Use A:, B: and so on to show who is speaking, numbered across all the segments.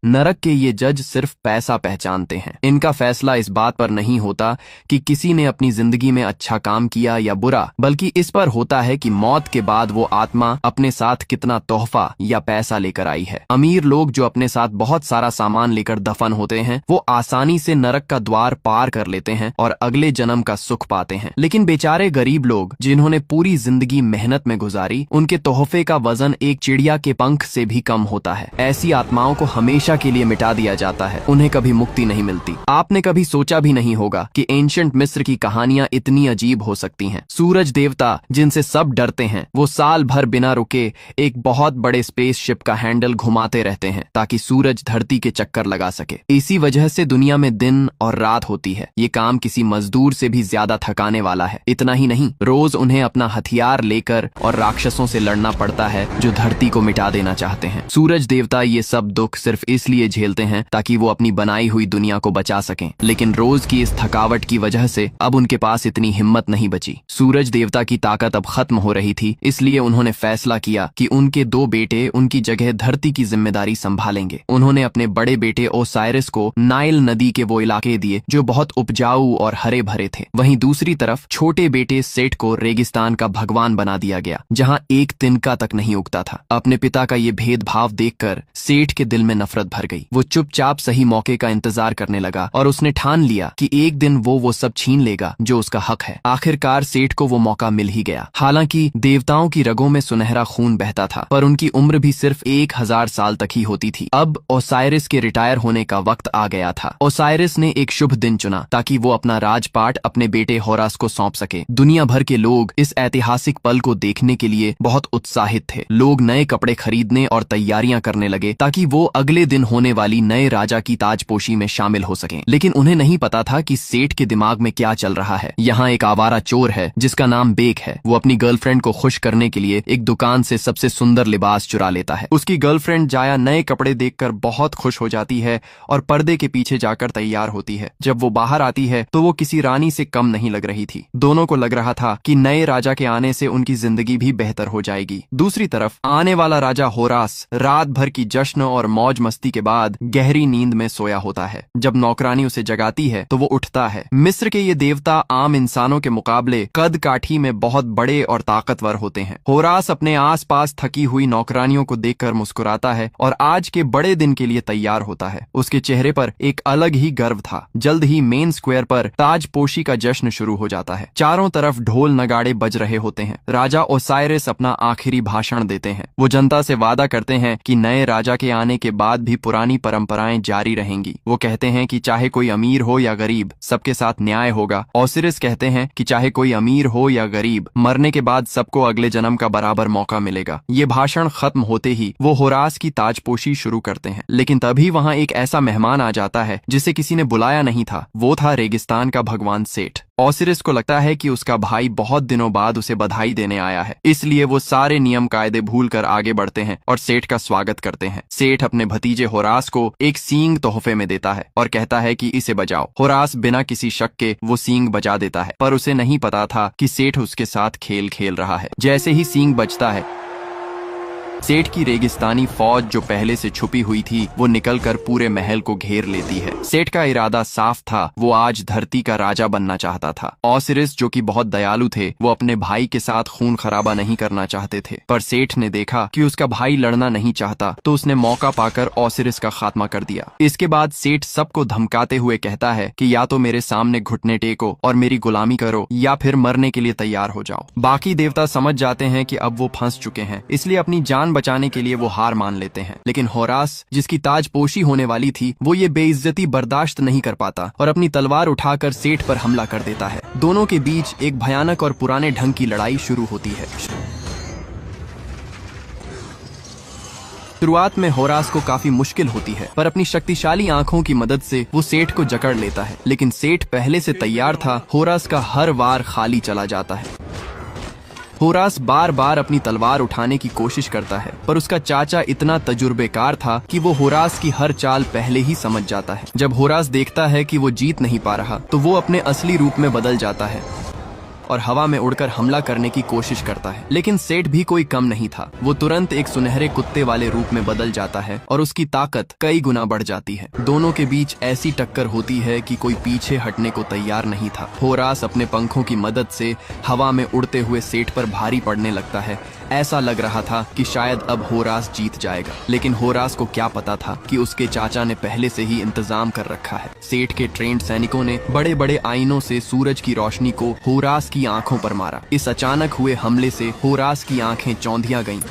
A: नरक के ये जज सिर्फ पैसा पहचानते हैं। इनका फैसला इस बात पर नहीं होता कि किसी ने अपनी जिंदगी में अच्छा काम किया या बुरा, बल्कि इस पर होता है कि मौत के बाद वो आत्मा अपने साथ कितना तोहफा या पैसा लेकर आई है। अमीर लोग जो अपने साथ बहुत सारा सामान लेकर दफन होते हैं, वो आसानी से नरक का द्वार पार कर लेते हैं और अगले जन्म का सुख पाते हैं। लेकिन बेचारे गरीब लोग जिन्होंने पूरी जिंदगी मेहनत में गुजारी, उनके तोहफे का वजन एक चिड़िया के पंख से भी कम होता है। ऐसी आत्माओं को हमेशा के लिए मिटा दिया जाता है, उन्हें कभी मुक्ति नहीं मिलती। आपने कभी सोचा भी नहीं होगा कि एंशिएंट मिस्र की कहानियां इतनी अजीब हो सकती हैं। सूरज देवता जिनसे सब डरते हैं, वो साल भर बिना रुके एक बहुत बड़े स्पेसशिप का हैंडल घुमाते रहते हैं ताकि सूरज धरती के चक्कर लगा सके। इसी वजह से दुनिया में दिन और रात होती है। ये काम किसी मजदूर से भी ज्यादा थकाने वाला है। इतना ही नहीं, रोज उन्हें अपना हथियार लेकर और राक्षसों से लड़ना पड़ता है जो धरती को मिटा देना चाहते हैं। सूरज देवता ये सब दुख सिर्फ इसलिए झेलते हैं ताकि वो अपनी बनाई हुई दुनिया को बचा सकें। लेकिन रोज की इस थकावट की वजह से अब उनके पास इतनी हिम्मत नहीं बची। सूरज देवता की ताकत अब खत्म हो रही थी, इसलिए उन्होंने फैसला किया कि उनके 2 बेटे उनकी जगह धरती की जिम्मेदारी संभालेंगे। उन्होंने अपने बड़े बेटे ओसाइरिस को नाइल नदी के वो इलाके दिए जो बहुत उपजाऊ और हरे भरे थे। वहीं दूसरी तरफ छोटे बेटे सेठ को रेगिस्तान का भगवान बना दिया गया, जहां एक तिनका तक नहीं उगता था। अपने पिता का ये भेदभाव देखकर सेठ के दिल में नफरत भर गई। वो चुपचाप सही मौके का इंतजार करने लगा और उसने ठान लिया कि एक दिन वो सब छीन लेगा जो उसका हक है। आखिरकार सेठ को वो मौका मिल ही गया। हालांकि देवताओं की रगों में सुनहरा खून बहता था, पर उनकी उम्र भी सिर्फ 1000 साल तक ही होती थी। अब ओसाइरिस के रिटायर होने का वक्त आ गया था। ओसाइरिस ने एक शुभ दिन चुना ताकि वो अपना राजपाट अपने बेटे होरास को सौंप सके। दुनिया भर के लोग इस ऐतिहासिक पल को देखने के लिए बहुत उत्साहित थे। लोग नए कपड़े खरीदने और तैयारियां करने लगे ताकि वो अगले दिन होने वाली नए राजा की ताजपोशी में शामिल हो सकें। लेकिन उन्हें नहीं पता था कि सेठ के दिमाग में क्या चल रहा है। यहाँ एक आवारा चोर है जिसका नाम बेक है। वो अपनी गर्लफ्रेंड को खुश करने के लिए एक दुकान से सबसे सुंदर लिबास चुरा लेता है। उसकी गर्लफ्रेंड जाया नए कपड़े देखकर बहुत खुश हो जाती है और पर्दे के पीछे जाकर तैयार होती है। जब वो बाहर आती है तो वो किसी रानी से कम नहीं लग रही थी। दोनों को लग रहा था कि नए राजा के आने से उनकी जिंदगी भी बेहतर हो जाएगी। दूसरी तरफ आने वाला राजा होरास रात भर की जश्न और मौज मस्ती के बाद गहरी नींद में सोया होता है। जब नौकरानी उसे जगाती है तो वो उठता है। मिस्र के ये देवता आम इंसानों के मुकाबले कद काठी में बहुत बड़े और ताकतवर होते हैं। होरास अपने आसपास थकी हुई नौकरानियों को देखकर मुस्कुराता है और आज के बड़े दिन के लिए तैयार होता है। उसके चेहरे पर एक अलग ही गर्व था। जल्द ही मेन स्क्वायर पर ताजपोशी का जश्न शुरू हो जाता है। चारों तरफ ढोल नगाड़े बज रहे होते हैं। राजा ओसाइरिस अपना आखिरी भाषण देते हैं। वो जनता से वादा करते हैं कि नए राजा के आने के बाद भी पुरानी परंपराएं जारी रहेंगी। वो कहते हैं कि चाहे कोई अमीर हो या गरीब, सबके साथ न्याय होगा। ओसिरिस कहते हैं कि चाहे कोई अमीर हो या गरीब, मरने के बाद सबको अगले जन्म का बराबर मौका मिलेगा। ये भाषण खत्म होते ही वो होरास की ताजपोशी शुरू करते हैं। लेकिन तभी वहां एक ऐसा मेहमान आ जाता है जिसे किसी ने बुलाया नहीं था। वो था रेगिस्तान का भगवान सेठ। ओसिरिस को लगता है कि उसका भाई बहुत दिनों बाद उसे बधाई देने आया है, इसलिए वो सारे नियम कायदे भूलकर आगे बढ़ते हैं और सेठ का स्वागत करते हैं। सेठ अपने भतीजे होरास को एक सींग तोहफे में देता है और कहता है कि इसे बजाओ। होरास बिना किसी शक के वो सींग बजा देता है, पर उसे नहीं पता था कि सेठ उसके साथ खेल खेल रहा है। जैसे ही सींग बजता है, सेठ की रेगिस्तानी फौज जो पहले से छुपी हुई थी वो निकलकर पूरे महल को घेर लेती है। सेठ का इरादा साफ था, वो आज धरती का राजा बनना चाहता था। ओसिरिस जो कि बहुत दयालु थे, वो अपने भाई के साथ खून खराबा नहीं करना चाहते थे, पर सेठ ने देखा कि उसका भाई लड़ना नहीं चाहता तो उसने मौका पाकर ओसिरिस का खात्मा कर दिया। इसके बाद सेठ सबको धमकाते हुए कहता है कि या तो मेरे सामने घुटने टेको और मेरी गुलामी करो या फिर मरने के लिए तैयार हो जाओ। बाकी देवता समझ जाते हैं कि अब वो फंस चुके हैं, इसलिए अपनी जान बचाने के लिए वो हार मान लेते हैं। लेकिन होरास जिसकी ताजपोशी होने वाली थी, वो ये बेइज्जती बर्दाश्त नहीं कर पाता और अपनी तलवार उठाकर सेठ पर हमला कर देता है। दोनों के बीच एक भयानक और पुराने ढंग की लड़ाई शुरू होती है। शुरुआत में होरास को काफी मुश्किल होती है, पर अपनी शक्तिशाली आंखों की मदद से वो सेठ को जकड़ लेता है। लेकिन सेठ पहले से तैयार था। होरास का हर वार खाली चला जाता है। होरास बार बार अपनी तलवार उठाने की कोशिश करता है, पर उसका चाचा इतना तजुर्बेकार था कि वो होरास की हर चाल पहले ही समझ जाता है। जब होरास देखता है कि वो जीत नहीं पा रहा, तो वो अपने असली रूप में बदल जाता है और हवा में उड़कर हमला करने की कोशिश करता है। लेकिन सेठ भी कोई कम नहीं था। वो तुरंत एक सुनहरे कुत्ते वाले रूप में बदल जाता है और उसकी ताकत कई गुना बढ़ जाती है। दोनों के बीच ऐसी टक्कर होती है कि कोई पीछे हटने को तैयार नहीं था। होरास अपने पंखों की मदद से हवा में उड़ते हुए सेठ पर भारी पड़ने लगता है। ऐसा लग रहा था कि शायद अब होरास जीत जाएगा, लेकिन होरास को क्या पता था कि उसके चाचा ने पहले से ही इंतजाम कर रखा है। सेठ के ट्रेंड सैनिकों ने बड़े बड़े आईनों से सूरज की रोशनी को होरास की आंखों पर मारा। इस अचानक हुए हमले से होरास की आंखें चौंधिया गईं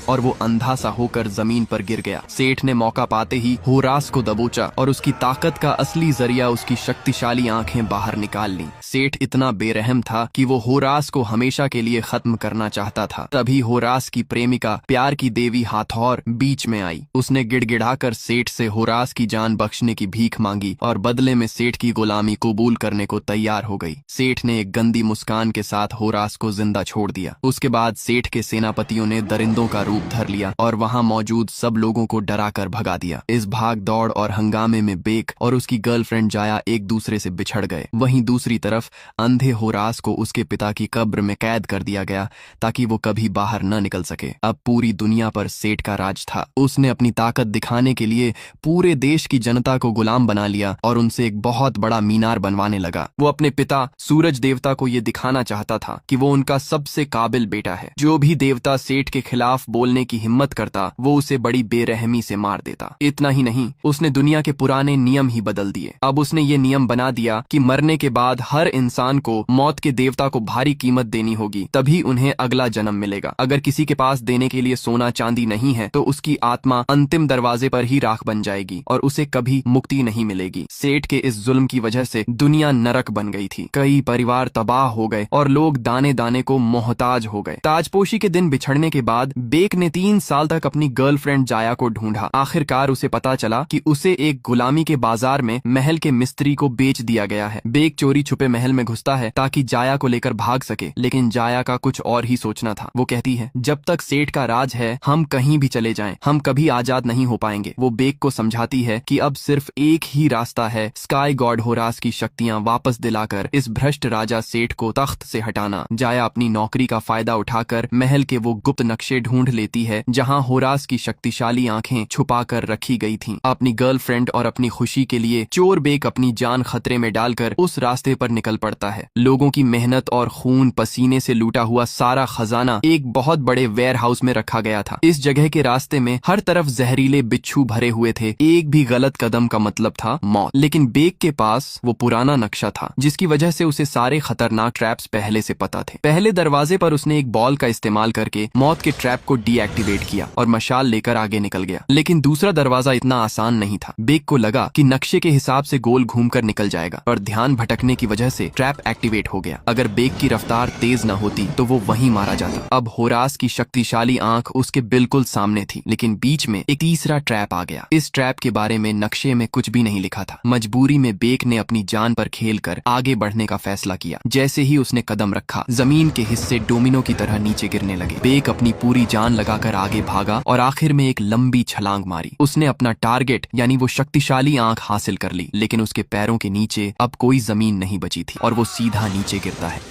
A: और वो अंधा सा होकर जमीन पर गिर गया। सेठ ने मौका पाते ही होरास को दबोचा और उसकी ताकत का असली जरिया उसकी शक्तिशाली आंखें बाहर निकाल ली। सेठ इतना बेरहम था कि वो होरास को हमेशा के लिए खत्म करना चाहता था। तभी होरास की प्रेमिका, प्यार की देवी हाथौर बीच में आई। उसने गिड़गिड़ाकर सेठ से होरास की जान बख्शने की भीख मांगी और बदले में सेठ की गुलामी कबूल करने को तैयार हो गई। सेठ ने एक गंदी मुस्कान के साथ होरास को जिंदा छोड़ दिया। उसके बाद सेठ के सेनापतियों ने दरिंदों का रूप धर लिया और वहां मौजूद सब लोगों को डराकर भगा दिया। इस भाग दौड़ और हंगामे में बेक और उसकी गर्लफ्रेंड जाया एक दूसरे से बिछड़ गए। वहीं दूसरी तरफ अंधे होरास को उसके पिता की कब्र में कैद कर दिया गया ताकि वो कभी बाहर न निकल सके। अब पूरी दुनिया पर सेठ का राज था। उसने अपनी ताकत दिखाने के लिए पूरे देश की जनता को गुलाम बना लिया और उनसे एक बहुत बड़ा मीनार बनवाने लगा। वो अपने पिता सूरज देवता को ये दिखाना चाहता था कि वो उनका सबसे काबिल बेटा है। जो भी देवता सेठ के खिलाफ बोलने की हिम्मत करता, वो उसे बड़ी बेरहमी से मार देता। इतना ही नहीं, उसने दुनिया के पुराने नियम ही बदल दिए। अब उसने ये नियम बना दिया कि मरने के बाद हर इंसान को मौत के देवता को भारी कीमत देनी होगी, तभी उन्हें अगला जन्म मिलेगा। अगर किसी के पास देने के लिए सोना चांदी नहीं है तो उसकी आत्मा अंतिम दरवाजे पर ही राख बन जाएगी और उसे कभी मुक्ति नहीं मिलेगी। सेठ के इस जुल्म की वजह से दुनिया नरक बन गई थी। कई परिवार तबाह हो गए और लोग दाने दाने को मोहताज हो गए। ताजपोशी के दिन बिछड़ने के बाद बेक ने 3 साल तक अपनी गर्लफ्रेंड जाया को ढूंढा। आखिरकार उसे पता चला कि उसे एक गुलामी के बाजार में महल के मिस्त्री को बेच दिया गया है। बेक चोरी छुपे महल में घुसता है ताकि जाया को लेकर भाग सके, लेकिन जाया का कुछ और ही सोचना था। वो कहती है, जब तक सेठ का राज है हम कहीं भी चले जाएं, हम कभी आजाद नहीं हो पाएंगे। वो बेक को समझाती है कि अब सिर्फ एक ही रास्ता है, स्काई गॉड होरास की शक्तियां वापस दिलाकर इस भ्रष्ट राजा सेठ को तख्त से हटाना। जाया अपनी नौकरी का फायदा उठाकर महल के वो गुप्त नक्शे ढूंढ लेती है जहां होरास की शक्तिशाली आंखें छुपा कर रखी गई थीं। अपनी गर्लफ्रेंड और अपनी खुशी के लिए चोर बेक अपनी जान खतरे में डालकर उस रास्ते पर निकल पड़ता है। लोगों की मेहनत और खून पसीने से लूटा हुआ सारा खजाना एक बहुत बड़े वेयर हाउस में रखा गया था। इस जगह के रास्ते में हर तरफ जहरीले बिच्छू भरे हुए थे। एक भी गलत कदम का मतलब था मौत। लेकिन बेक के पास वो पुराना नक्शा था जिसकी वजह से उसे सारे खतरनाक ट्रैप्स पहले से पता थे। पहले दरवाजे पर उसने एक बॉल का इस्तेमाल करके मौत के ट्रैप को डीएक्टिवेट किया और मशाल लेकर आगे निकल गया। लेकिन दूसरा दरवाजा इतना आसान नहीं था। बेक को लगा कि नक्शे के हिसाब से गोल घूमकर निकल जाएगा, पर ध्यान भटकने की वजह से ट्रैप एक्टिवेट हो गया। अगर बेक की रफ्तार तेज न होती तो वो वहीं मारा जाता। अब होरास की शक्तिशाली आंख उसके बिल्कुल सामने थी, लेकिन बीच में एक तीसरा ट्रैप आ गया। इस ट्रैप के बारे में नक्शे में कुछ भी नहीं लिखा था। मजबूरी में बेक ने अपनी जान पर खेलकर आगे बढ़ने का फैसला किया। जैसे ही उसने कदम रखा, जमीन के हिस्से डोमिनो की तरह नीचे गिरने लगे। बेक अपनी पूरी जान लगाकर आगे भागा और आखिर में एक लंबी छलांग मारी। उसने अपना टारगेट यानी वो शक्तिशाली आंख हासिल कर ली, लेकिन उसके पैरों के नीचे अब कोई जमीन नहीं बची थी और वो सीधा नीचे गिरता है।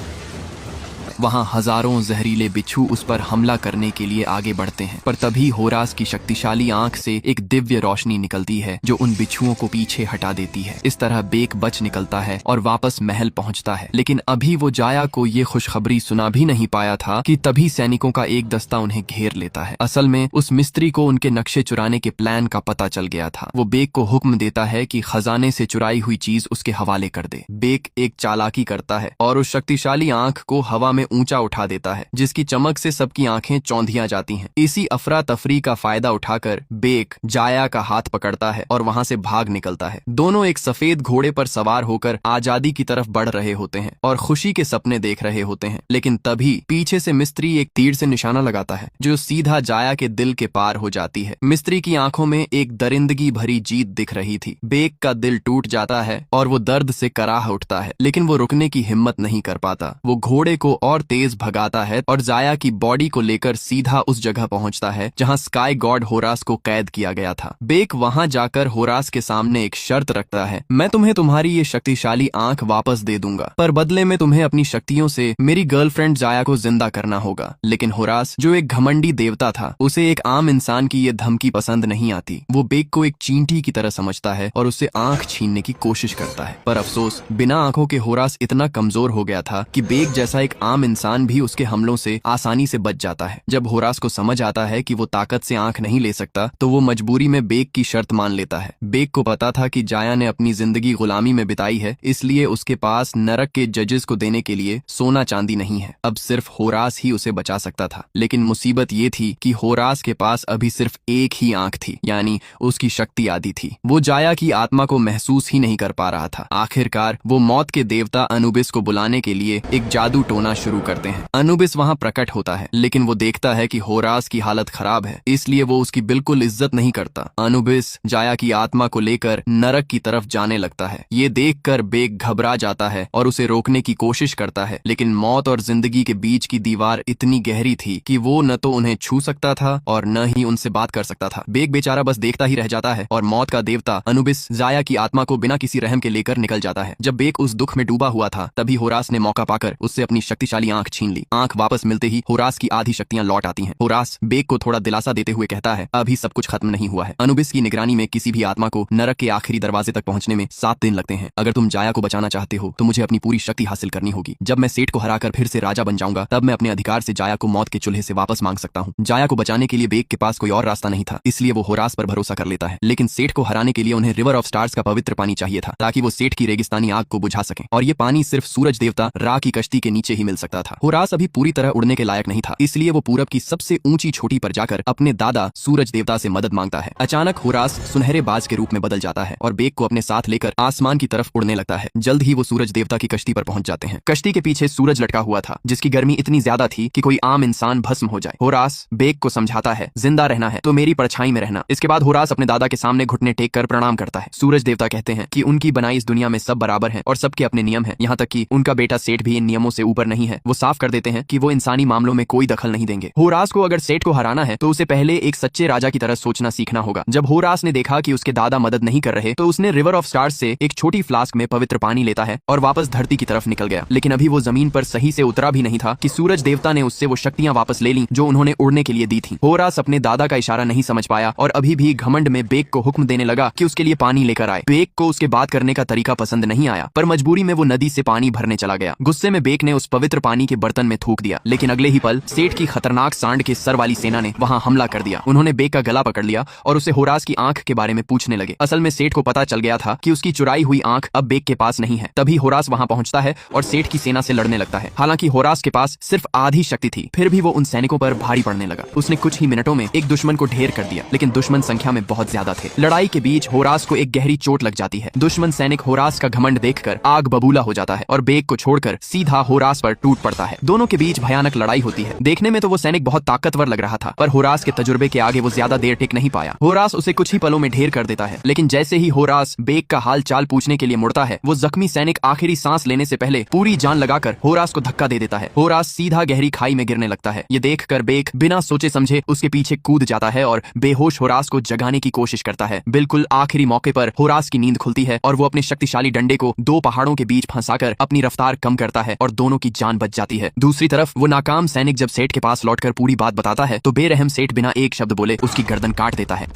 A: वहां हजारों जहरीले बिच्छू उस पर हमला करने के लिए आगे बढ़ते हैं, पर तभी होरास की शक्तिशाली आंख से एक दिव्य रोशनी निकलती है जो उन बिच्छुओं को पीछे हटा देती है। इस तरह बेक बच निकलता है और वापस महल पहुंचता है। लेकिन अभी वो जाया को ये खुशखबरी सुना भी नहीं पाया था कि तभी सैनिकों का एक दस्ता उन्हें घेर लेता है। असल में उस मिस्त्री को उनके नक्शे चुराने के प्लान का पता चल गया था। वो बेक को हुक्म देता है कि खजाने से चुराई हुई चीज उसके हवाले कर दे। बेक एक चालाकी करता है और उस शक्तिशाली आंख को हवा में ऊंचा उठा देता है, जिसकी चमक से सबकी आंखें चौंधिया जाती हैं। इसी अफरा तफरी का फायदा उठाकर बेक जाया का हाथ पकड़ता है और वहां से भाग निकलता है। दोनों एक सफेद घोड़े पर सवार होकर आजादी की तरफ बढ़ रहे होते हैं और खुशी के सपने देख रहे होते हैं। लेकिन तभी पीछे से मिस्त्री एक तीर से निशाना लगाता है जो सीधा जाया के दिल के पार हो जाती है। मिस्त्री की आंखों में एक दरिंदगी भरी जीत दिख रही थी। बेक का दिल टूट जाता है और वो दर्द से कराह उठता है, लेकिन वो रुकने की हिम्मत नहीं कर पाता। वो घोड़े को और और तेज भगाता है और जाया की बॉडी को लेकर सीधा उस जगह पहुंचता है जहां स्काई गॉड होरास को कैद किया गया था। बेक वहां जाकर होरास के सामने एक शर्त रखता है, मैं तुम्हें तुम्हारी ये शक्तिशाली आंख वापस दे दूंगा, पर बदले में तुम्हें अपनी शक्तियों से मेरी गर्लफ्रेंड जाया को जिंदा करना होगा। लेकिन होरास, जो एक घमंडी देवता था, उसे एक आम इंसान की ये धमकी पसंद नहीं आती। वो बेक को एक चींटी की तरह समझता है और उससे आंख छीनने की कोशिश करता है। पर अफसोस, बिना आंखों के होरास इतना कमजोर हो गया था कि बेक जैसा एक आम इंसान भी उसके हमलों से आसानी से बच जाता है। जब होरास को समझ आता है कि वो ताकत से आंख नहीं ले सकता, तो वो मजबूरी में बेक की शर्त मान लेता है। बेक को पता था कि जाया ने अपनी जिंदगी गुलामी में बिताई है, इसलिए उसके पास नरक के जजेस को देने के लिए सोना चांदी नहीं है। अब सिर्फ होरास ही उसे बचा सकता था। लेकिन मुसीबत ये थी कि होरास के पास अभी सिर्फ एक ही आंख थी, यानी उसकी शक्ति आधी थी। वो जाया की आत्मा को महसूस ही नहीं कर पा रहा था। आखिरकार वो मौत के देवता अनुबिस को बुलाने के लिए एक जादू टोना शुरू करते हैं। अनुबिस वहां प्रकट होता है, लेकिन वो देखता है कि होरास की हालत खराब है, इसलिए वो उसकी बिल्कुल इज्जत नहीं करता। अनुबिस जाया की आत्मा को लेकर नरक की तरफ जाने लगता है। ये देखकर बेक घबरा जाता है और उसे रोकने की कोशिश करता है, लेकिन मौत और जिंदगी के बीच की दीवार इतनी गहरी थी कि वो न तो उन्हें छू सकता था और न ही उनसे बात कर सकता था। बेक बेचारा बस देखता ही रह जाता है और मौत का देवता अनुबिस जाया की आत्मा को बिना किसी रहम के लेकर निकल जाता है। जब बेक उस दुख में डूबा हुआ था, तभी होरास ने मौका पाकर उससे अपनी शक्तिशाली आंख छीन ली। आंख वापस मिलते ही होरास की आधी शक्तियां लौट आती हैं। होरास बेक को थोड़ा दिलासा देते हुए कहता है, अभी सब कुछ खत्म नहीं हुआ है। अनुबिस की निगरानी में किसी भी आत्मा को नरक के आखिरी दरवाजे तक पहुंचने में 7 दिन लगते हैं। अगर तुम जाया को बचाना चाहते हो तो मुझे अपनी पूरी शक्ति हासिल करनी होगी। जब मैं सेठ को हराकर फिर से राजा बन जाऊंगा, तब मैं अपने अधिकार से जाया को मौत के चूल्हे से वापस मांग सकता हूँ। जाया को बचाने के लिए बेक के पास कोई और रास्ता नहीं था, इसलिए वो होरास पर भरोसा कर लेता है। लेकिन सेठ को हराने के लिए उन्हें रिवर ऑफ स्टार्स का पवित्र पानी चाहिए था, ताकि वो सेठ की रेगिस्तानी आग को बुझा सके, और ये पानी सिर्फ सूरज देवता रा की कश्ती के नीचे ही मिल सकता था। होरास अभी पूरी तरह उड़ने के लायक नहीं था, इसलिए वो पूरब की सबसे ऊंची चोटी पर जाकर अपने दादा सूरज देवता से मदद मांगता है। अचानक होरास सुनहरे बाज के रूप में बदल जाता है और बेक को अपने साथ लेकर आसमान की तरफ उड़ने लगता है। जल्द ही वो सूरज देवता की कश्ती पर पहुंच जाते हैं। कश्ती के पीछे सूरज लटका हुआ था, जिसकी गर्मी इतनी ज्यादा थी कि कोई आम इंसान भस्म हो जाए। होरास बेक को समझाता है, जिंदा रहना है तो मेरी परछाई में रहना। इसके बाद होरास अपने दादा के सामने घुटने टेक कर प्रणाम करता है। सूरज देवता कहते हैं कि उनकी बनाई इस दुनिया में सब बराबर हैं और सबके अपने नियम हैं, यहाँ तक कि उनका बेटा सेठ भी इन नियमों से ऊपर नहीं है। वो साफ कर देते हैं कि वो इंसानी मामलों में कोई दखल नहीं देंगे। होरास को अगर सेठ को हराना है तो उसे पहले एक सच्चे राजा की तरह सोचना सीखना होगा। जब होरास ने देखा कि उसके दादा मदद नहीं कर रहे, तो उसने रिवर ऑफ स्टार्स से एक छोटी फ्लास्क में पवित्र पानी लेता है और वापस धरती की तरफ निकल गया। लेकिन अभी वो जमीन पर सही से उतरा भी नहीं था कि सूरज देवता ने उससे वो शक्तियां वापस ले ली जो उन्होंने उड़ने के लिए दी थी। होरास अपने दादा का इशारा नहीं समझ पाया और अभी भी घमंड में बेक को हुक्म देने लगा कि उसके लिए पानी लेकर आए। बेक को उसके बात करने का तरीका पसंद नहीं आया, पर मजबूरी में वो नदी से पानी भरने चला गया। गुस्से में बेक ने उस पवित्र पानी के बर्तन में थूक दिया, लेकिन अगले ही पल सेठ की खतरनाक सांड के सर वाली सेना ने वहां हमला कर दिया। उन्होंने बेक का गला पकड़ लिया और उसे होरास की आंख के बारे में पूछने लगे। असल में सेठ को पता चल गया था कि उसकी चुराई हुई आंख अब बेक के पास नहीं है। तभी होरास वहां पहुंचता है और सेठ की सेना से लड़ने लगता है। हालांकि होरास के पास सिर्फ आधी शक्ति थी, फिर भी वो उन सैनिकों पर भारी पड़ने लगा। उसने कुछ ही मिनटों में एक दुश्मन को ढेर कर दिया, लेकिन दुश्मन संख्या में बहुत ज्यादा थे। लड़ाई के बीच होरास को एक गहरी चोट लग जाती है। दुश्मन सैनिक होरास का घमंड देखकर आग बबूला हो जाता है और बेक को छोड़कर सीधा होरास पर टूट पड़ता है। दोनों के बीच भयानक लड़ाई होती है। देखने में तो वो सैनिक बहुत ताकतवर लग रहा था, पर होरास के तजुर्बे के आगे वो ज्यादा देर टिक नहीं पाया। होरास उसे कुछ ही पलों में ढेर कर देता है, लेकिन जैसे ही होरास बेक का हाल चाल पूछने के लिए मुड़ता है, वो जख्मी सैनिक आखिरी सांस लेने से पहले पूरी जान लगाकर होरास को धक्का दे देता है। होरास सीधा गहरी खाई में गिरने लगता है। ये देखकर बेक बिना सोचे समझे उसके पीछे कूद जाता है और बेहोश होरास को जगाने की कोशिश करता है। बिल्कुल आखिरी मौके पर होरास की नींद खुलती है और वो अपने शक्तिशाली डंडे को 2 पहाड़ों के बीच फंसाकर अपनी रफ्तार कम करता है और दोनों की जान बच जाती है। दूसरी तरफ वो नाकाम सैनिक जब सेठ के पास लौटकर पूरी बात बताता है, तो बेरहम सेठ बिना एक शब्द बोले उसकी गर्दन काट देता है।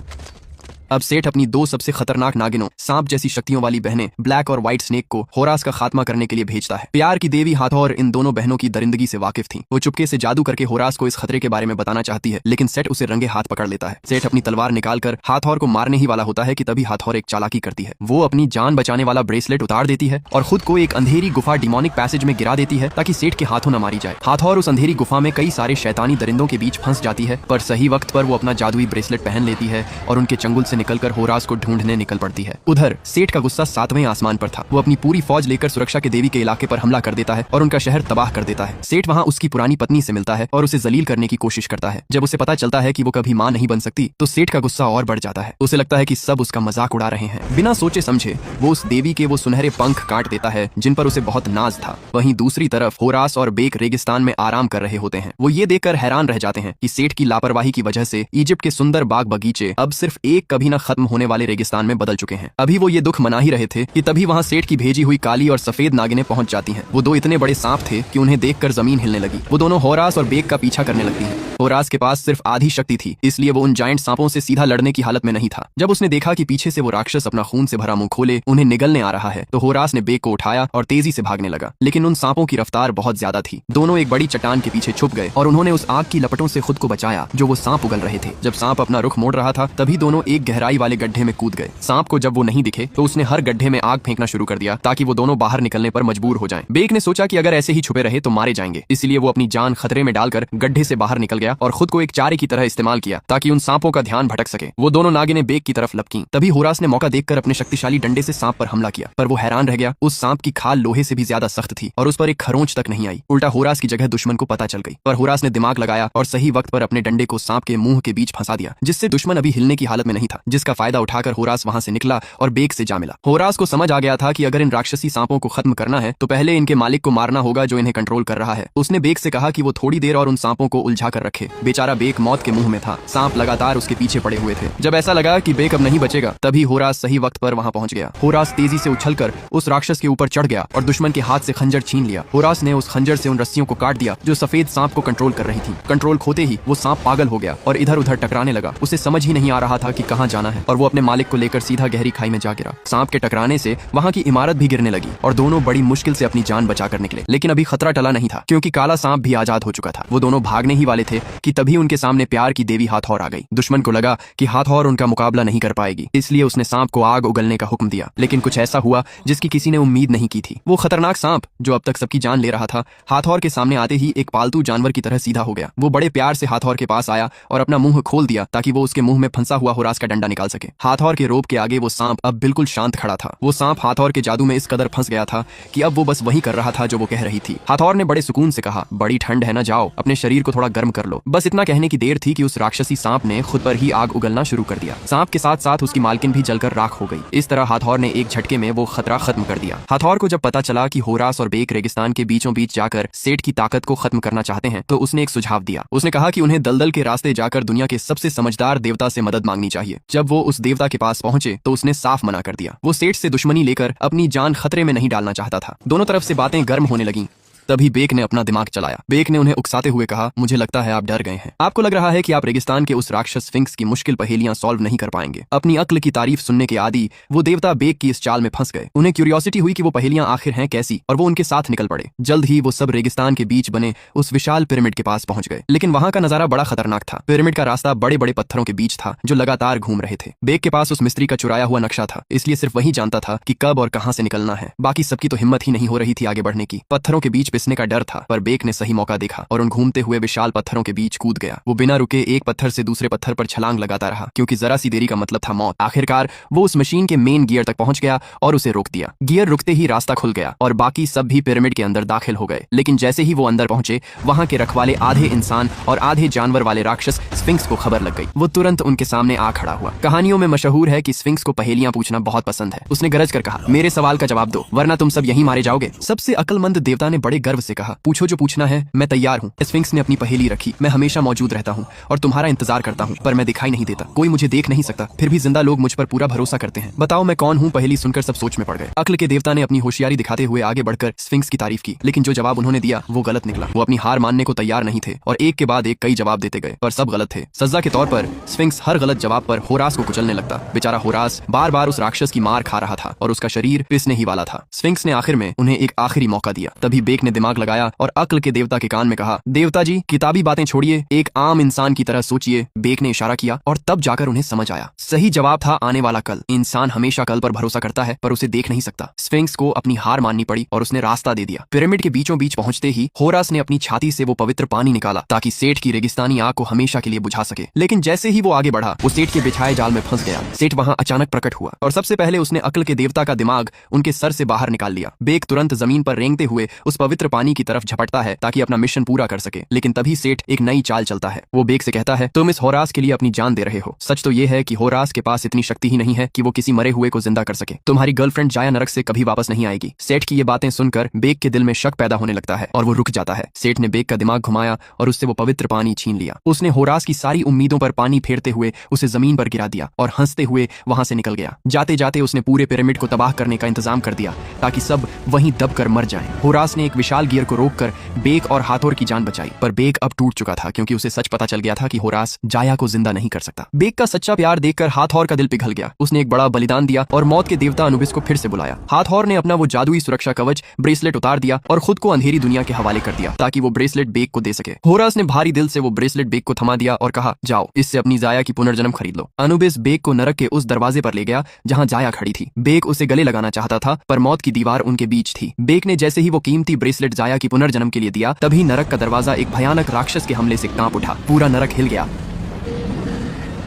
A: अब सेठ अपनी 2 सबसे खतरनाक नागिनों, सांप जैसी शक्तियों वाली बहनें ब्लैक और व्हाइट स्नेक को होरास का खात्मा करने के लिए भेजता है। प्यार की देवी हाथौर इन दोनों बहनों की दरिंदगी से वाकिफ थी। वो चुपके से जादू करके होरास को इस खतरे के बारे में बताना चाहती है, लेकिन सेठ उसे रंगे हाथ पकड़ लेता है। सेठ अपनी तलवार निकालकर हाथौर को मारने ही वाला होता है कि तभी हाथौर एक चालाकी करती है। वो अपनी जान बचाने वाला ब्रेसलेट उतार देती है और खुद को एक अंधेरी गुफा डिमोनिक पैसेज में गिरा देती है, ताकि सेठ के हाथों न मारी जाए। हाथौर उस अंधेरी गुफा में कई सारे शैतानी दरिंदों के बीच फंस जाती है, पर सही वक्त पर वो अपना जादुई ब्रेसलेट पहन लेती है और उनके चंगुल से निकलकर होरास को ढूंढने निकल पड़ती है। उधर सेठ का गुस्सा 7वें आसमान पर था। वो अपनी पूरी फौज लेकर सुरक्षा के देवी के इलाके पर हमला कर देता है और उनका शहर तबाह कर देता है। सेठ वहाँ उसकी पुरानी पत्नी से मिलता है और उसे जलील करने की कोशिश करता है। जब उसे पता चलता है कि वो कभी मां नहीं बन सकती तो सेठ का गुस्सा और बढ़ जाता है। उसे लगता है कि सब उसका मजाक उड़ा रहे हैं। बिना सोचे समझे वो उस देवी के वो सुनहरे पंख काट देता है जिन पर उसे बहुत नाज था। वहीं दूसरी तरफ होरास और बेक रेगिस्तान में आराम कर रहे होते हैं। वो ये देखकर हैरान रह जाते हैं कि सेठ की लापरवाही की वजह से इजिप्ट के सुंदर बाग बगीचे अब सिर्फ एक कभी न खत्म होने वाले रेगिस्तान में बदल चुके हैं। अभी वो ये दुख मना ही रहे थे कि तभी वहाँ सेठ की भेजी हुई काली और सफेद नागिनें पहुंच जाती हैं। वो दो इतने बड़े सांप थे कि उन्हें देखकर जमीन हिलने लगी। वो दोनों होरास और बेक का पीछा करने लगती हैं। होरास के पास सिर्फ आधी शक्ति थी, इसलिए वो उन जायंट सांपों से सीधा लड़ने की हालत में नहीं था। जब उसने देखा कि पीछे से वो राक्षस अपना खून से भरा मुंह खोले उन्हें निगलने आ रहा है तो होरास ने बेक को उठाया और तेजी से भागने लगा। लेकिन उन सांपों की रफ्तार बहुत ज्यादा थी। दोनों एक बड़ी चट्टान के पीछे छुप गए और उन्होंने उस आग की लपटों से खुद को बचाया जो वो सांप उगल रहे थे। जब सांप अपना रुख मोड़ रहा था तभी दोनों एक गहराई वाले गड्ढे में कूद गए। सांप को जब वो नहीं दिखे तो उसने हर गड्ढे में आग फेंकना शुरू कर दिया ताकि वो दोनों बाहर निकलने पर मजबूर हो जाएं। बेक ने सोचा कि अगर ऐसे ही छुपे रहे तो मारे जाएंगे, इसलिए वो अपनी जान खतरे में डालकर गड्ढे से बाहर निकल गया और खुद को एक चारे की तरह इस्तेमाल किया ताकि उन सांपों का ध्यान भटक सके। वो दोनों नागिनें बेक की तरफ लपकीं। तभी होरास ने मौका देखकर अपने शक्तिशाली डंडे से सांप पर हमला किया, पर वो हैरान रह गया। उस सांप की खाल लोहे से भी ज्यादा सख्त थी और उस पर एक खरोंच तक नहीं आई। उल्टा होरास की जगह दुश्मन को पता चल गई। पर होरास ने दिमाग लगाया और सही वक्त पर अपने डंडे को सांप के मुंह के बीच फंसा दिया, जिससे दुश्मन अभी हिलने की हालत में नहीं था। जिसका फायदा उठाकर होरास वहां से निकला और बेक से जा मिला। होरास को समझ आ गया था कि अगर इन राक्षसी सांपों को खत्म करना है तो पहले इनके मालिक को मारना होगा जो इन्हें कंट्रोल कर रहा है। उसने बेक से कहा कि वो थोड़ी देर और उन सांपों को उलझा कर रखे। बेचारा बेक मौत के मुंह में था। सांप लगातार उसके पीछे पड़े हुए थे। जब ऐसा लगा कि बेक अब नहीं बचेगा तभी होरास सही वक्त पर वहां पहुंच गया। होरास तेजी से उछलकर उस राक्षस के ऊपर चढ़ गया और दुश्मन के हाथ से खंजर छीन लिया। होरास ने उस खंजर से उन रस्सियों को काट दिया जो सफेद सांप को कंट्रोल कर रही थी। कंट्रोल खोते ही वो सांप पागल हो गया और इधर उधर टकराने लगा। उसे समझ ही नहीं आ रहा था कि कहां जाना है और वो अपने मालिक को लेकर सीधा गहरी खाई में जा गिरा। सांप के टकराने से वहां की इमारत भी गिरने लगी और दोनों बड़ी मुश्किल से अपनी जान बचाकर निकले। लेकिन अभी खतरा टला नहीं था क्योंकि काला सांप भी आजाद हो चुका था। वो दोनों भागने ही वाले थे कि तभी उनके सामने प्यार की देवी हाथौर आ गई। दुश्मन को लगा कि हाथौर उनका मुकाबला नहीं कर पाएगी, इसलिए उसने सांप को आग उगलने का हुक्म दिया। लेकिन कुछ ऐसा हुआ जिसकी किसी ने उम्मीद नहीं की थी। वो खतरनाक सांप जो अब तक सबकी जान ले रहा था हाथौर के सामने आते ही एक पालतू जानवर की तरह सीधा हो गया। वो बड़े प्यार से हाथौर के पास आया और अपना मुंह खोल दिया ताकि वो उसके मुंह में फंसा हुआ होरास का डंडा निकाल सके। हाथौर के रोब के आगे वो सांप अब बिल्कुल शांत खड़ा था। वो सांप हाथौर के जादू में इस कदर फंस गया था कि अब वो बस वही कर रहा था जो वो कह रही थी। हाथौर ने बड़े सुकून से कहा, बड़ी ठंड है ना, जाओ अपने शरीर को थोड़ा गर्म कर लो। बस इतना कहने की देर थी कि उस राक्षसी सांप ने खुद पर ही आग उगलना शुरू कर दिया। सांप के साथ साथ उसकी मालकिन भी जलकर राख हो गई। इस तरह हाथौर ने एक झटके में वो खतरा खत्म कर दिया। हाथौर को जब पता चला कि होरास और बेक रेगिस्तान के बीचों बीच जाकर सेठ की ताकत को खत्म करना चाहते हैं तो उसने एक सुझाव दिया। उसने कहा कि उन्हें दलदल के रास्ते जाकर दुनिया के सबसे समझदार देवता से मदद मांगनी चाहिए। जब वो उस देवता के पास पहुंचे तो उसने साफ मना कर दिया। वो सेठ से दुश्मनी लेकर अपनी जान खतरे में नहीं डालना चाहता था। दोनों तरफ से बातें गर्म होने लगीं। तभी बेक ने अपना दिमाग चलाया। बेक ने उन्हें उकसाते हुए कहा, मुझे लगता है आप डर गए हैं। आपको लग रहा है कि आप रेगिस्तान के उस राक्षस स्फिंक्स की मुश्किल पहेलियां सॉल्व नहीं कर पाएंगे। अपनी अक्ल की तारीफ सुनने के आदी वो देवता बेक की इस चाल में फंस गए। उन्हें क्यूरियोसिटी हुई कि वो पहेलियां आखिर हैं कैसी और वो उनके साथ निकल पड़े। जल्द ही वो सब रेगिस्तान के बीच बने उस विशाल पिरामिड के पास पहुंच गए। लेकिन वहां का नजारा बड़ा खतरनाक था। पिरामिड का रास्ता बड़े बड़े पत्थरों के बीच था जो लगातार घूम रहे थे। बेक के पास उस मिस्त्री का चुराया हुआ नक्शा था, इसलिए सिर्फ वही जानता था कि कब और कहां से निकलना है। बाकी सबकी तो हिम्मत ही नहीं हो रही थी आगे बढ़ने की। पत्थरों के बीच पिसने का डर था, पर बेक ने सही मौका देखा और उन घूमते हुए विशाल पत्थरों के बीच कूद गया। वो बिना रुके एक पत्थर से दूसरे पत्थर पर छलांग लगाता रहा क्योंकि जरा सी देरी का मतलब था मौत। आखिरकार वो उस मशीन के मेन गियर तक पहुंच गया और उसे रोक दिया। गियर रुकते ही रास्ता खुल गया और बाकी सब भी पिरामिड के अंदर दाखिल हो गए। लेकिन जैसे ही वो अंदर पहुंचे वहां के रखवाले आधे इंसान और आधे जानवर वाले राक्षस स्फिंक्स को खबर लग गई। वो तुरंत उनके सामने आ खड़ा हुआ। कहानियों में मशहूर है कि स्फिंक्स को पहेलियां पूछना बहुत पसंद है। उसने गरज कर कहा, मेरे सवाल का जवाब दो वरना तुम सब यहीं मारे जाओगे। सबसे अक्लमंद देवता ने बड़े गर्व से कहा, पूछो जो पूछना है, मैं तैयार हूँ। स्फिंक्स ने अपनी पहेली रखी, मैं हमेशा मौजूद रहता हूँ और तुम्हारा इंतजार करता हूँ, पर मैं दिखाई नहीं देता। कोई मुझे देख नहीं सकता, फिर भी जिंदा लोग मुझ पर पूरा भरोसा करते हैं। बताओ मैं कौन हूँ? पहेली सुनकर सब सोच में पड़ गए। अक्ल के देवता ने अपनी होशियारी दिखाते हुए आगे बढ़कर स्फिंक्स की तारीफ की, लेकिन जो जवाब उन्होंने दिया वो गलत निकला। वो अपनी हार मानने को तैयार नहीं थे और एक के बाद एक कई जवाब देते गए, पर सब गलत थे। सजा के तौर पर स्फिंक्स हर गलत जवाब पर होरास को कुचलने लगता। बेचारा होरास बार बार उस राक्षस की मार खा रहा था और उसका शरीर पिसने ही वाला था। स्फिंक्स ने आखिर में उन्हें एक आखिरी मौका दिया। तभी बेक ने दिमाग लगाया और अक्ल के देवता के कान में कहा, देवता जी किताबी बातें छोड़िए, एक आम इंसान की तरह सोचिए। बेक ने इशारा किया और तब जाकर उन्हें समझ आया। सही जवाब था आने वाला कल। इंसान हमेशा कल पर भरोसा करता है पर उसे देख नहीं सकता। स्फिंक्स को अपनी हार माननी पड़ी और उसने रास्ता दे दिया। पिरामिड के बीचों बीच पहुंचते ही होरास ने अपनी छाती से वो पवित्र पानी निकाला ताकि सेठ की रेगिस्तानी आग को हमेशा के लिए बुझा सके। लेकिन जैसे ही वो आगे बढ़ा वो सेठ के बिछाए जाल में फंस गया। सेठ वहां अचानक प्रकट हुआ और सबसे पहले उसने अक्ल के देवता का दिमाग उनके सर से बाहर निकाल लिया। बेक तुरंत जमीन पर रेंगते हुए उस पवित्र पानी की तरफ झपटता है ताकि अपना मिशन पूरा कर सके। लेकिन तभी सेठ एक नई चाल चलता है। वो बेक से कहता है, तुम इस होरास के लिए अपनी जान दे रहे हो। सच तो ये है कि होरास के पास इतनी शक्ति ही नहीं है कि वो किसी मरे हुए को जिंदा कर सके। तुम्हारी गर्लफ्रेंड जाया नरक से कभी वापस नहीं आएगी। सेठ की ये बातें सुनकर बेक के दिल में शक पैदा होने लगता है और वो रुक जाता है। सेठ ने बेक का दिमाग घुमाया और उससे वो पवित्र पानी छीन लिया। उसने होरास की सारी उम्मीदों पर पानी फेरते हुए उसे जमीन पर गिरा दिया और हंसते हुए वहां से निकल गया। जाते जाते उसने पूरे पिरामिड को तबाह करने का इंतजाम कर दिया ताकि सब वहीं दबकर मर जाएं। होरास ने एक विशाल गियर को रोककर बेक और हाथोर की जान बचाई, पर बेक अब टूट चुका था क्योंकि उसे सच पता चल गया था कि होरास जाया को जिंदा नहीं कर सकता। बेक का सच्चा प्यार देखकर हाथोर का दिल पिघल गया। उसने एक बड़ा बलिदान दिया और मौत के देवता अनुबिस को फिर से बुलाया। हाथोर ने अपना वो जादुई सुरक्षा कवच ब्रेसलेट उतार दिया और खुद को अंधेरी दुनिया के हवाले कर दिया ताकि वो ब्रेसलेट बेक को दे सके। होरास ने भारी दिल से वो ब्रेसलेट बेक को थमा दिया और कहा, जाओ इससे अपनी जाया की पुनर्जन्म खरीद लो। अनुबिस बेक को नरक के उस दरवाजे पर ले गया जहां जाया खड़ी थी। बेक उसे गले लगाना चाहता था पर मौत की दीवार उनके बीच थी। बेक ने जैसे ही वो कीमती ब्रेसलेट जाया की पुनर्जन्म के लिए दिया तभी नरक का दरवाजा एक भयानक राक्षस के हमले से कांप उठा। पूरा नरक हिल गया।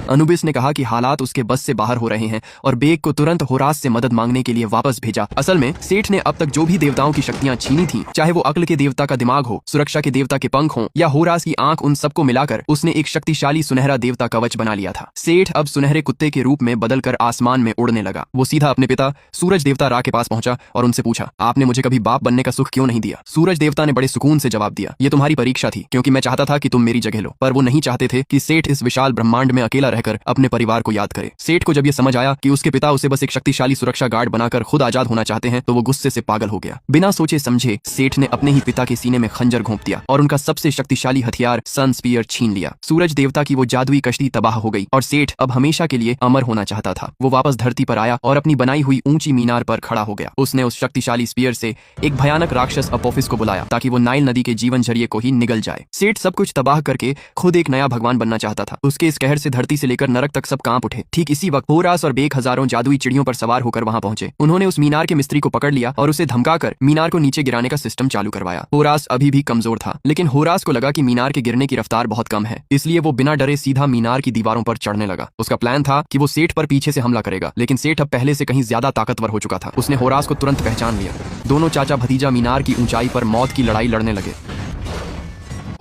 A: अनुबिस ने कहा कि हालात उसके बस से बाहर हो रहे हैं और बेक को तुरंत होरास से मदद मांगने के लिए वापस भेजा। असल में सेठ ने अब तक जो भी देवताओं की शक्तियां छीनी थी, चाहे वो अक्ल के देवता का दिमाग हो, सुरक्षा के देवता के पंख हों या होरास की आंख, उन सबको मिलाकर उसने एक शक्तिशाली सुनहरा देवता कवच बना लिया था। सेठ अब सुनहरे कुत्ते के रूप में बदलकर आसमान में उड़ने लगा। वो सीधा अपने पिता सूरज देवता रा के पास पहुंचा और उनसे पूछा, आपने मुझे कभी बाप बनने का सुख क्यों नहीं दिया? सूरज देवता ने बड़े सुकून से जवाब दिया, ये तुम्हारी परीक्षा थी क्योंकि मैं चाहता था कि तुम मेरी जगह लो। पर वो नहीं चाहते थे कि सेठ इस विशाल ब्रह्मांड में अकेला रहकर अपने परिवार को याद करे। सेठ को जब ये समझ आया कि उसके पिता उसे बस एक शक्तिशाली सुरक्षा गार्ड बनाकर खुद आजाद होना चाहते हैं तो वो गुस्से से पागल हो गया। बिना सोचे समझे सेठ ने अपने ही पिता के सीने में खंजर घोंप दिया और उनका सबसे शक्तिशाली हथियार सन स्पीयर छीन लिया। सूरज देवता की वो जादुई कश्ती तबाह हो गई और सेठ अब हमेशा के लिए अमर होना चाहता था। वो वापस धरती पर आया और अपनी बनाई हुई ऊंची मीनार पर खड़ा हो गया। उसने उस शक्तिशाली स्पीयर से एक भयानक राक्षस अपोफिस को बुलाया ताकि वो नाइल नदी के जीवन जरिए को ही निगल जाए। सेठ सब कुछ तबाह करके खुद एक नया भगवान बनना चाहता था। उसके इस कहर से धरती से लेकर नरक तक सब कांप उठे। ठीक इसी वक्त होरास और बेक हजारों जादुई चिड़ियों पर सवार होकर वहां पहुंचे। उन्होंने उस मीनार के मिस्त्री को पकड़ लिया और उसे धमकाकर मीनार को नीचे गिराने का सिस्टम चालू करवाया। होरास अभी भी कमजोर था, लेकिन होरास को लगा कि मीनार के गिरने की रफ्तार बहुत कम है, इसलिए वो बिना डरे सीधा मीनार की दीवारों पर चढ़ने लगा। उसका प्लान था कि वो सेठ पर पीछे से हमला करेगा, लेकिन सेठ अब पहले से कहीं ज्यादा ताकतवर हो चुका था। उसने होरास को तुरंत पहचान लिया। दोनों चाचा भतीजा मीनार की ऊंचाई पर मौत की लड़ाई लड़ने लगे।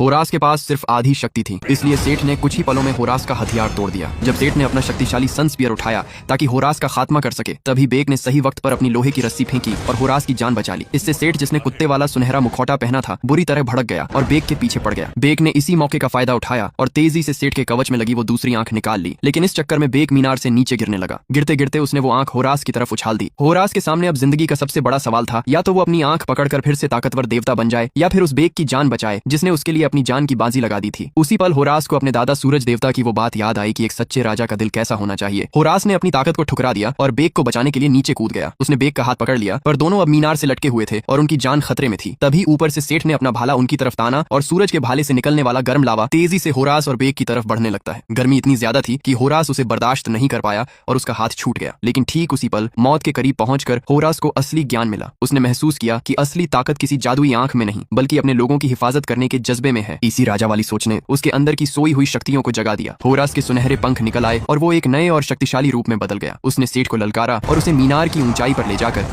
A: होरास के पास सिर्फ आधी शक्ति थी, इसलिए सेठ ने कुछ ही पलों में होरास का हथियार तोड़ दिया। जब सेठ ने अपना शक्तिशाली सन स्पीयर उठाया ताकि होरास का खात्मा कर सके, तभी बेक ने सही वक्त पर अपनी लोहे की रस्सी फेंकी और होरास की जान बचा ली। इससे सेठ, जिसने कुत्ते वाला सुनहरा मुखौटा पहना था, बुरी तरह भड़क गया और बेक के पीछे पड़ गया। बेक ने इसी मौके का फायदा उठाया और तेजी से सेठ के कवच में लगी वो दूसरी आंख निकाल ली, लेकिन इस चक्कर में बेक मीनार से नीचे गिरने लगा। गिरते गिरते उसने वो आंख होरास की तरफ उछाल दी। होरास के सामने अब जिंदगी का सबसे बड़ा सवाल था, या तो वो अपनी आंख पकड़कर फिर से ताकतवर देवता बन जाए या फिर उस बेक की जान बचाए जिसने उसके लिए अपनी जान की बाजी लगा दी थी। उसी पल होरास को अपने दादा सूरज देवता की वो बात याद आई कि एक सच्चे राजा का दिल कैसा होना चाहिए। होरास ने अपनी ताकत को ठुकरा दिया और बेक को बचाने के लिए नीचे कूद गया। उसने बेक का हाथ पकड़ लिया, पर दोनों अब मीनार से लटके हुए थे और उनकी जान खतरे में थी। तभी ऊपर से सेठ ने अपना भाला उनकी तरफ ताना और सूरज के भाले से निकलने वाला गर्म लावा तेजी से होरास और बेक की तरफ बढ़ने लगता है। गर्मी इतनी ज्यादा थी कि होरास उसे बर्दाश्त नहीं कर पाया और उसका हाथ छूट गया। लेकिन ठीक उसी पल मौत के करीब पहुंचकर होरास को असली ज्ञान मिला। उसने महसूस किया कि असली ताकत किसी जादुई आंख में नहीं, बल्कि अपने लोगों की हिफाजत करने के जज्बे में है। इसी राजा वाली सोच ने उसके अंदर की सोई हुई शक्तियों को जगा दिया। होरास के सुनहरे पंख निकल आए और वो एक नए और शक्तिशाली रूप में बदल गया। उसने सेठ को ललकारा और उसे मीनार की ऊंचाई पर ले जाकर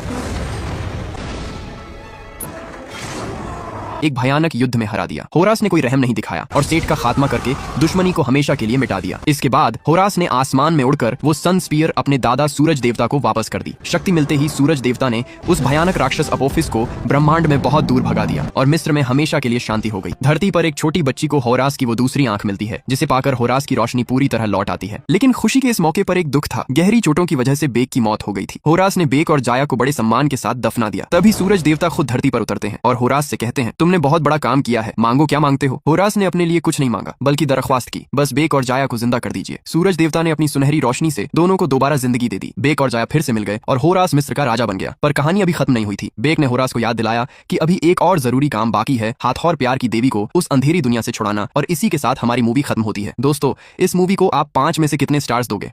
A: एक भयानक युद्ध में हरा दिया। होरास ने कोई रहम नहीं दिखाया और सेठ का खात्मा करके दुश्मनी को हमेशा के लिए मिटा दिया। इसके बाद होरास ने आसमान में उड़कर वो सन स्पीयर अपने दादा सूरज देवता को वापस कर दी। शक्ति मिलते ही सूरज देवता ने उस भयानक राक्षस अपोफिस को ब्रह्मांड में बहुत दूर भगा दिया और मिस्र में हमेशा के लिए शांति हो गई। धरती पर एक छोटी बच्ची को होरास की वो दूसरी आंख मिलती है, जिसे पाकर होरास की रोशनी पूरी तरह लौट आती है। लेकिन खुशी के इस मौके पर एक दुख था। गहरी चोटों की वजह से बेक की मौत हो गई थी। होरास ने बेक और जाया को बड़े सम्मान के साथ दफना दिया। तभी सूरज देवता खुद धरती पर उतरते हैं और होरास से कहते हैं, तुमने तुमने बहुत बड़ा काम किया है, मांगो क्या मांगते हो। होरास ने अपने लिए कुछ नहीं मांगा बल्कि दरख्वास्त की, बस बेक और जाया को जिंदा कर दीजिए। सूरज देवता ने अपनी सुनहरी रोशनी से दोनों को दोबारा जिंदगी दे दी। बेक और जाया फिर से मिल गए और होरास मिस्र का राजा बन गया। पर कहानी अभी खत्म नहीं हुई थी। बेक ने होरास को याद दिलाया कि अभी एक और जरूरी काम बाकी है, हाथौर प्यार की देवी को उस अंधेरी दुनिया से छुड़ाना। और इसी के साथ हमारी मूवी खत्म होती है। दोस्तों, इस मूवी को आप 5 में से कितने स्टार्स दोगे?